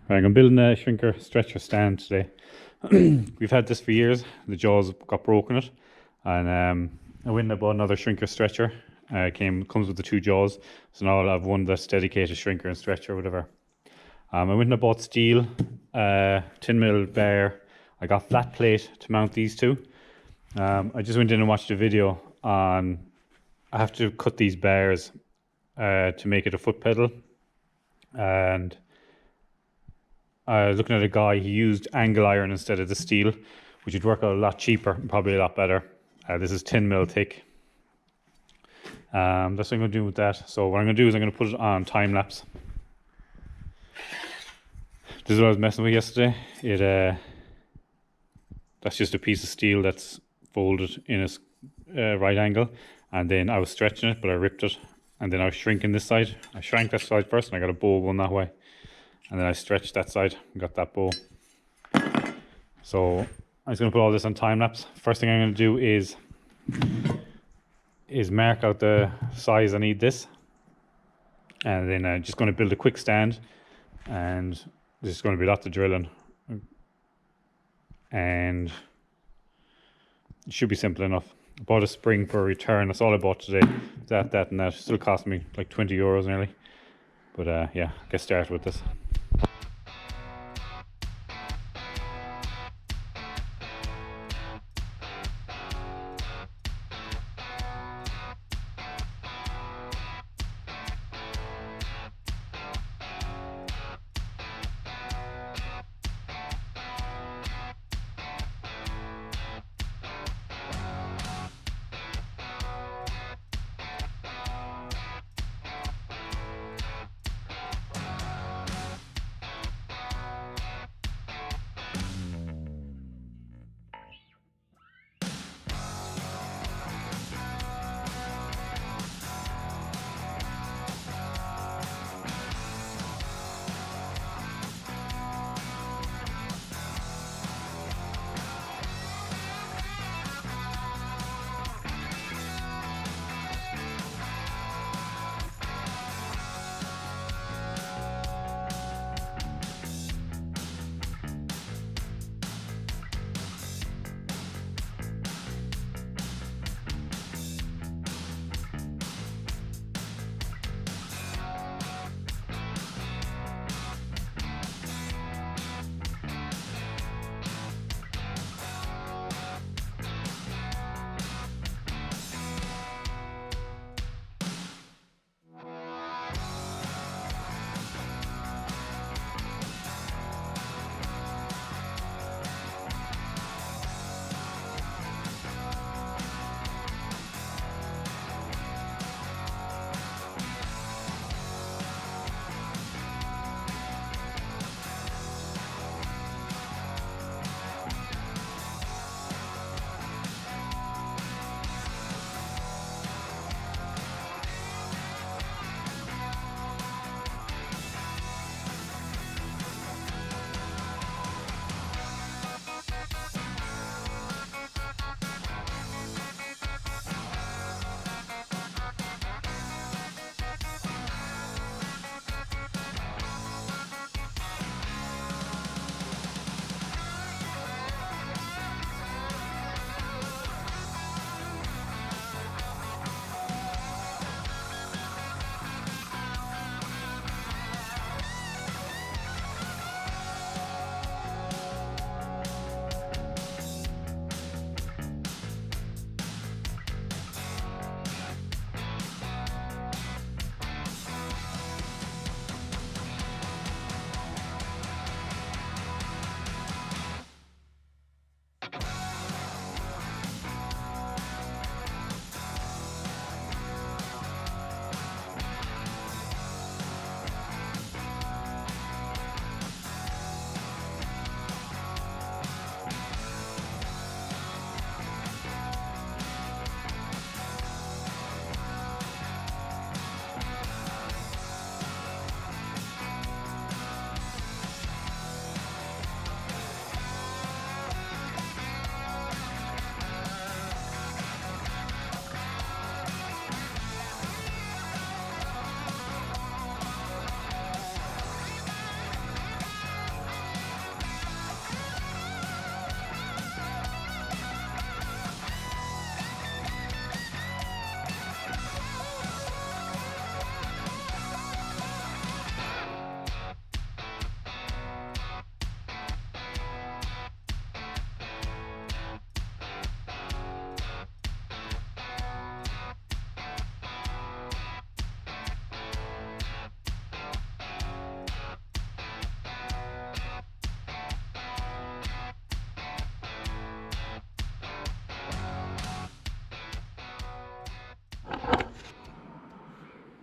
Right, I'm building a shrinker stretcher stand today. We've had this for years. The jaws got broken it, and I went and bought another shrinker stretcher. Comes with the two jaws, so now I'll have one that's dedicated shrinker and stretcher or whatever. I went and bought steel, 10mm bar. I got flat plate to mount these two. I just went in and watched a video on. I have to cut these bars to make it a foot pedal, and I was looking at a guy, he used angle iron instead of the steel, which would work out a lot cheaper and probably a lot better. This is 10mm thick. That's what I'm going to do with that. So what I'm going to do is I'm going to put it on time lapse. This is what I was messing with yesterday. That's just a piece of steel that's folded in a right angle, and then I was stretching it, but I ripped it, and then I was shrinking this side. I shrank that side first, and I got a bow going that way. And then I stretched that side and got that bow. So I'm just going to put all this on time lapse. First thing I'm going to do is mark out the size I need this, and then I'm just going to build a quick stand, and there's going to be lots of drilling, and it should be simple enough. I bought a spring for a return. That's all I bought today. That and that still cost me like €20 nearly. But yeah, get started with this.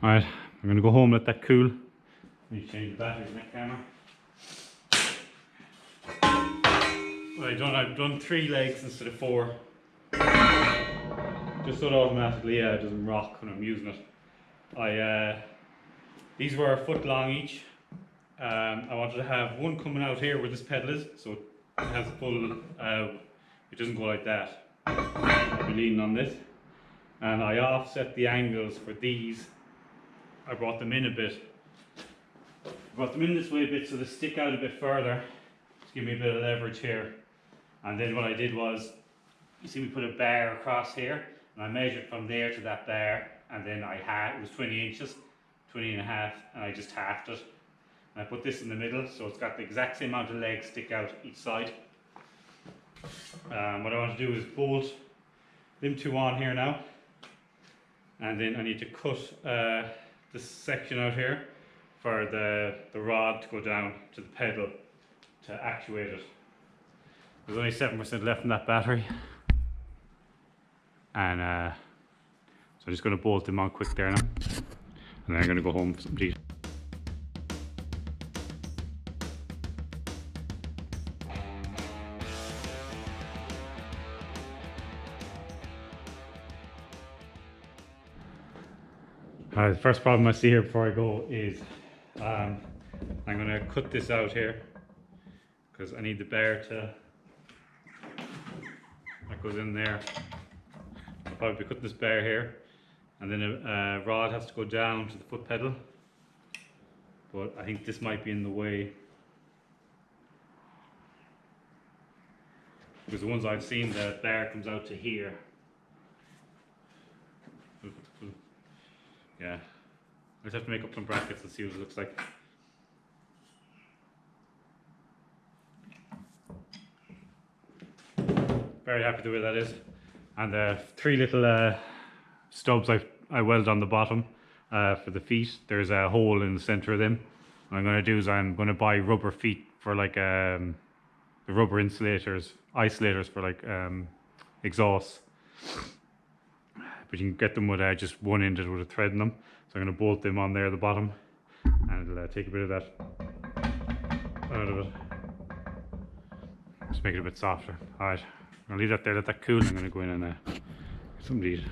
Alright, I'm gonna go home, let that cool. Need to change the batteries in that camera. I've done 3 legs instead of 4. Just so it automatically doesn't rock when I'm using it. These were a foot long each. I wanted to have one coming out here where this pedal is, so it has a full, it doesn't go like that. I'll be leaning on this. And I offset the angles for these. I brought them in a bit. Brought them in this way a bit so they stick out a bit further to give me a bit of leverage here. And then what I did was, you see, we put a bar across here, and I measured from there to that bar, and then it was 20 inches, 20 and a half, and I just halved it. And I put this in the middle, so it's got the exact same amount of legs stick out each side. What I want to do is bolt them 2 on here now, and then I need to cut this section out here for the rod to go down to the pedal to actuate it. There's only 7% left in that battery, and so I'm just going to bolt them on quick there now, and then I'm going to go home for some tea. The first problem I see here before I go is I'm going to cut this out here because I need the bar that goes in there. I'll probably cut this bar here, and then a rod has to go down to the foot pedal, but I think this might be in the way because the ones I've seen, the bar comes out to here. Yeah, I just have to make up some brackets and see what it looks like. Very happy the way that is. And the 3 little stubs I welded on the bottom for the feet. There's a hole in the center of them. What I'm going to do is I'm going to buy rubber feet for like the rubber isolators for like exhausts. But you can get them with just one ended with a thread in them. So I'm going to bolt them on there at the bottom, and it'll take a bit of that out of it. Just make it a bit softer. Alright, I'm going to leave that there, let that cool, and I'm going to go in and get some to eat.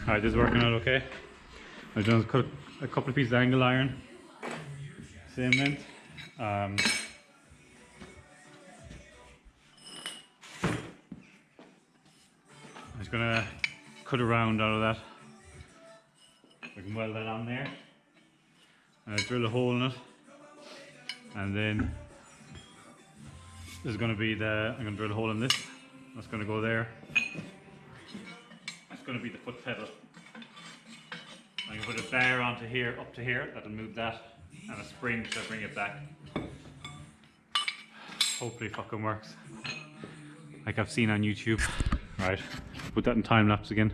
Alright, this is working out okay. I've done a couple of pieces of angle iron, same length. I'm just gonna cut a round out of that. I can weld that on there. And I drill a hole in it. And then there's gonna be I'm gonna drill a hole in this. That's gonna go there. That's gonna be the foot pedal. I'm going to put a bar onto here, up to here, that'll move that, and a spring to bring it back. Hopefully it fucking works, like I've seen on YouTube. Right, put that in time lapse again.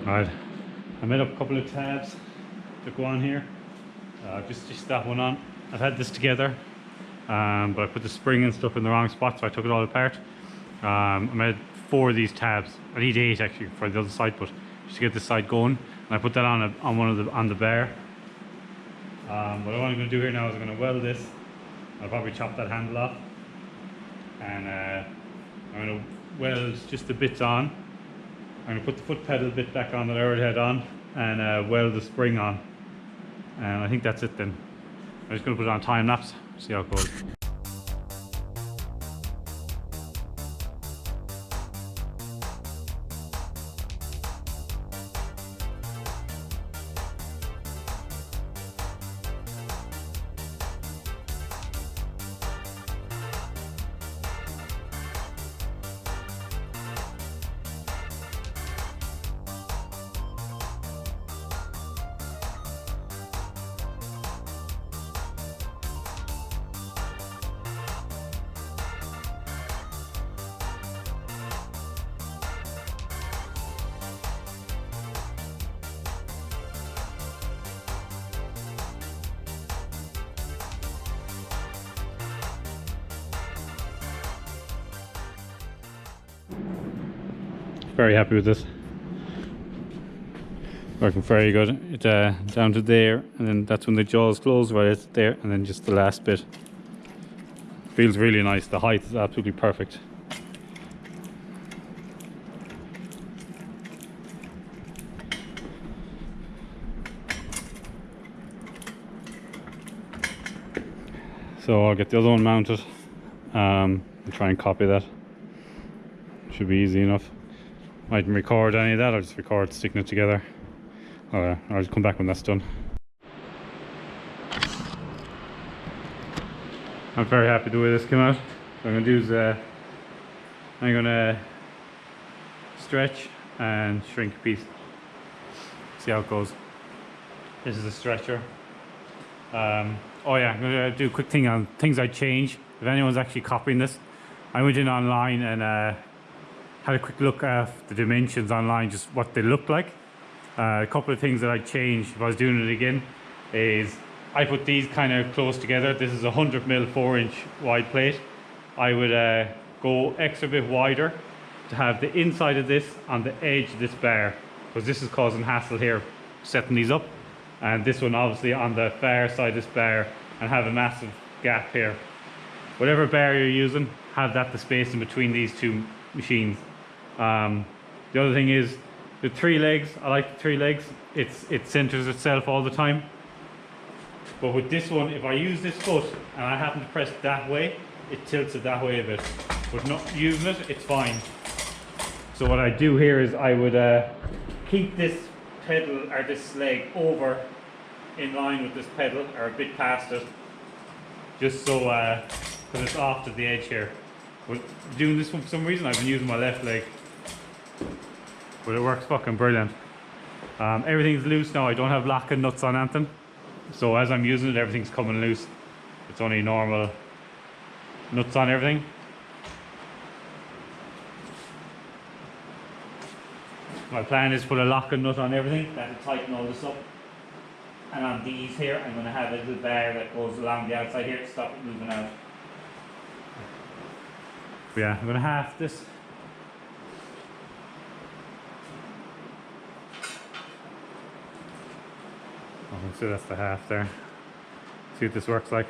Right, I made up a couple of tabs that go on here. Just that one on. I've had this together, but I put the spring and stuff in the wrong spot, so I took it all apart. I made 4 of these tabs. I need 8 actually for the other side, but just to get this side going. And I put that on the bar. What I'm going to do here now is I'm going to weld this. I'll probably chop that handle off, and I'm going to weld just the bits on. I'm going to put the foot pedal bit back on that I already had on, and weld the spring on. And I think that's it then. I'm just going to put it on time lapse, see how it goes. Very happy with this. Working very good. It's down to there, and then that's when the jaws close, right? It's there, and then just the last bit. Feels really nice. The height is absolutely perfect. So I'll get the other one mounted and try and copy that. Should be easy enough. Mightn't record any of that, I'll just record sticking it together. I'll just come back when that's done. I'm very happy the way this came out. What I'm going to do is I'm going to stretch and shrink a piece. See how it goes. This is a stretcher. Oh yeah, I'm going to do a quick thing on things I change. If anyone's actually copying this, I went in online and had a quick look at the dimensions online, just what they look like. A couple of things that I'd change if I was doing it again is I put these kind of close together. This is a 100mm 4-inch wide plate. I would go extra bit wider to have the inside of this on the edge of this bar, because this is causing hassle here setting these up, and this one obviously on the far side of this bar, and have a massive gap here. Whatever bar you're using, have that the space in between these two machines. The other thing is the 3 legs. I like the 3 legs. It centers itself all the time. But with this one, if I use this foot and I happen to press that way, it tilts it that way a bit. But not using it, it's fine. So what I do here is I would keep this pedal or this leg over in line with this pedal or a bit past it, just so because it's off to the edge here. But doing this one for some reason, I've been using my left leg, but it works fucking brilliant. Everything's loose now. I don't have locking nuts on anything, so as I'm using it, everything's coming loose. It's only normal nuts on everything. My plan is to put a locking nut on everything that'll tighten all this up. And on these here, I'm going to have a little bar that goes along the outside here to stop it moving out. But yeah, I'm going to half this. So that's the half there. See what this works like.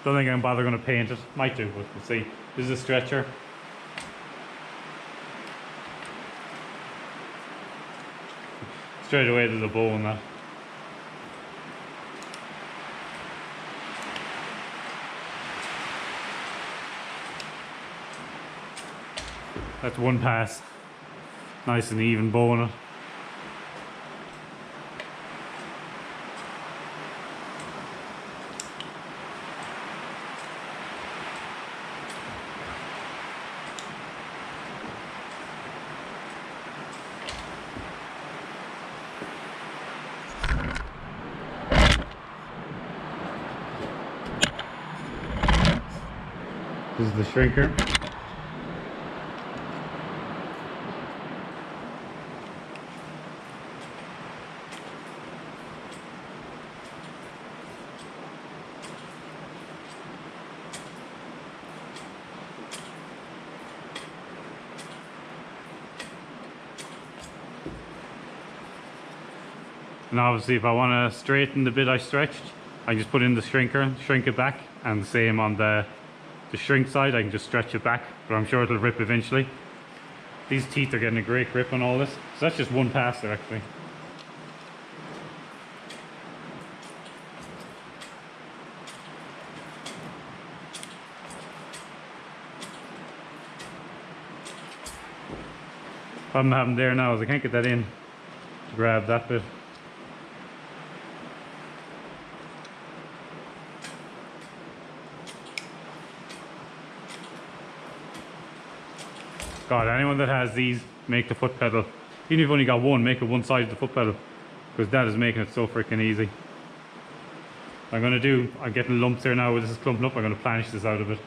Don't think I'm going to paint it. Might do, but we'll see. This is a stretcher. Straight away there's a bow on that. That's one pass. Nice and even bow on it. This is the shrinker. And obviously if I want to straighten the bit I stretched, I can just put in the shrinker, shrink it back, and the same on the shrink side, I can just stretch it back, but I'm sure it'll rip eventually. These teeth are getting a great grip on all this. So that's just one pass there actually. Problem I'm having there now is I can't get that in to grab that bit. God, anyone that has these, make the foot pedal. Even if you've only got one, make it one side of the foot pedal, because that is making it so freaking easy. I'm getting lumps here now where this is clumping up. I'm going to planish this out of it.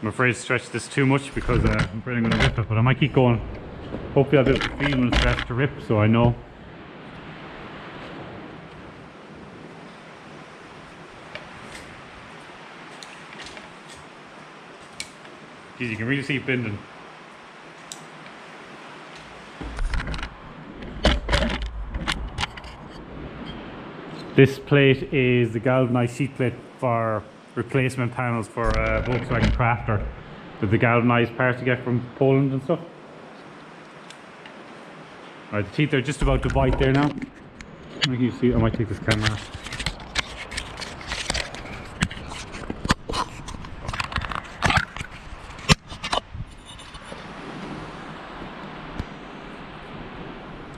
I'm afraid to stretch this too much because I'm afraid I'm going to rip it, but I might keep going. Hopefully I'll be able to feel when it starts to rip, so I know. Geez, you can really see it bending. This plate is the galvanized sheet plate for replacement panels for Volkswagen Crafter. With the galvanized parts you get from Poland and stuff. Alright, the teeth are just about to bite there now. Can you see? I might take this camera off.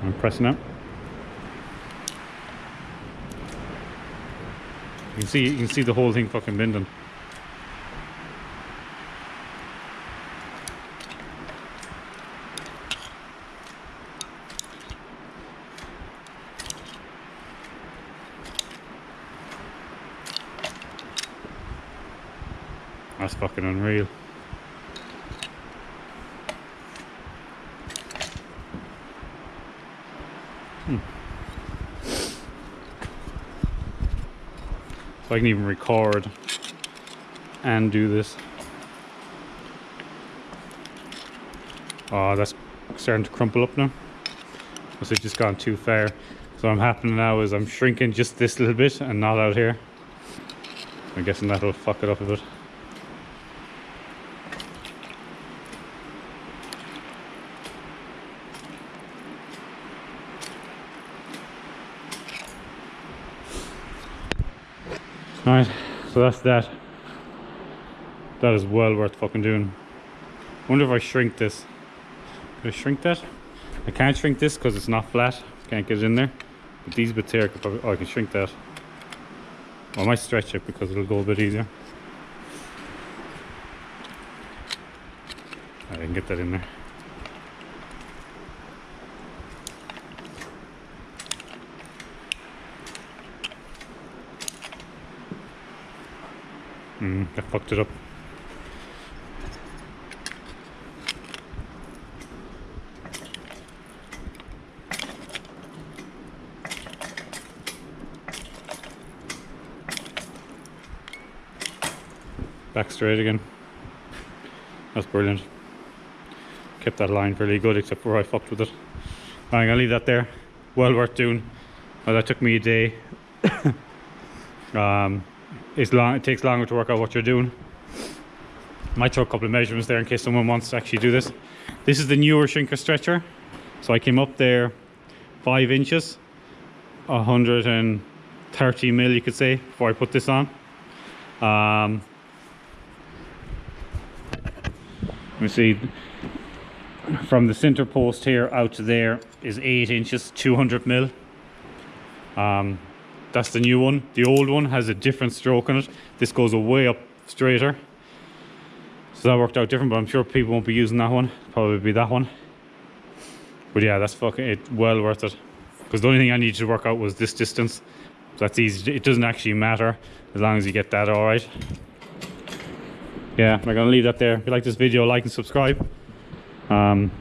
I'm pressing out. You can see the whole thing fucking bending. That's fucking unreal. So I can even record and do this. Oh, that's starting to crumple up now. Must have just gone too far. So what happening now is I'm shrinking just this little bit and not out here. I'm guessing that'll fuck it up a bit. Alright, so that's that. That is well worth fucking doing. Wonder if I shrink this. Can I shrink that? I can't shrink this because it's not flat. Can't get it in there. But these bits here, could probably, oh, I can shrink that. I might stretch it because it'll go a bit easier. I can get that in there. I fucked it up. Back straight again. That's brilliant. Kept that line fairly good except for where I fucked with it. I'm gonna leave that there. Well worth doing. Well, that took me a day. It takes longer to work out what you're doing. Might throw a couple of measurements there in case someone wants to actually do this. This is the newer shrinker stretcher. So I came up there 5 inches, 130 mil you could say, before I put this on. Let me see. From the center post here out to there is 8 inches, 200 mil. That's the new one. The old one has a different stroke on it. This goes way up straighter. So that worked out different, but I'm sure people won't be using that one. Probably be that one. But yeah, that's fucking well worth it. Because the only thing I needed to work out was this distance. So that's easy. It doesn't actually matter as long as you get that alright. Yeah, I'm gonna leave that there. If you like this video, like and subscribe. Over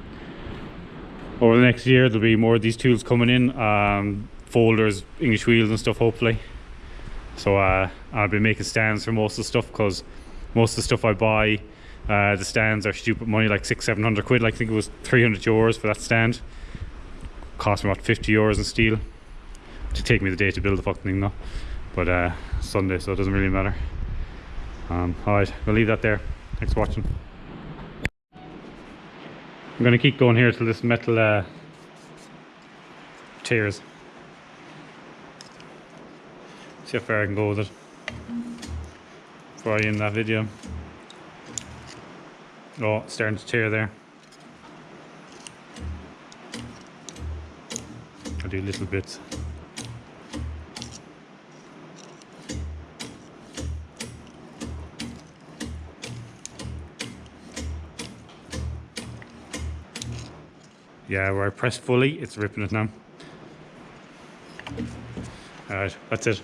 the next year there'll be more of these tools coming in. Folders, English wheels and stuff hopefully. So I'll be making stands for most of the stuff, because most of the stuff I buy, the stands are stupid money, like 600-700 quid. Like, I think it was 300 euros for that stand. Cost me about 50 euros in steel. To take me the day to build the fucking thing though. But Sunday, so it doesn't really matter. Alright, we'll leave that there. Thanks for watching. I'm gonna keep going here till this metal tears. See how far I can go with it before I end that video. Oh, it's starting to tear there. I'll do little bits. Yeah, where I press fully, it's ripping it now. Alright, that's it.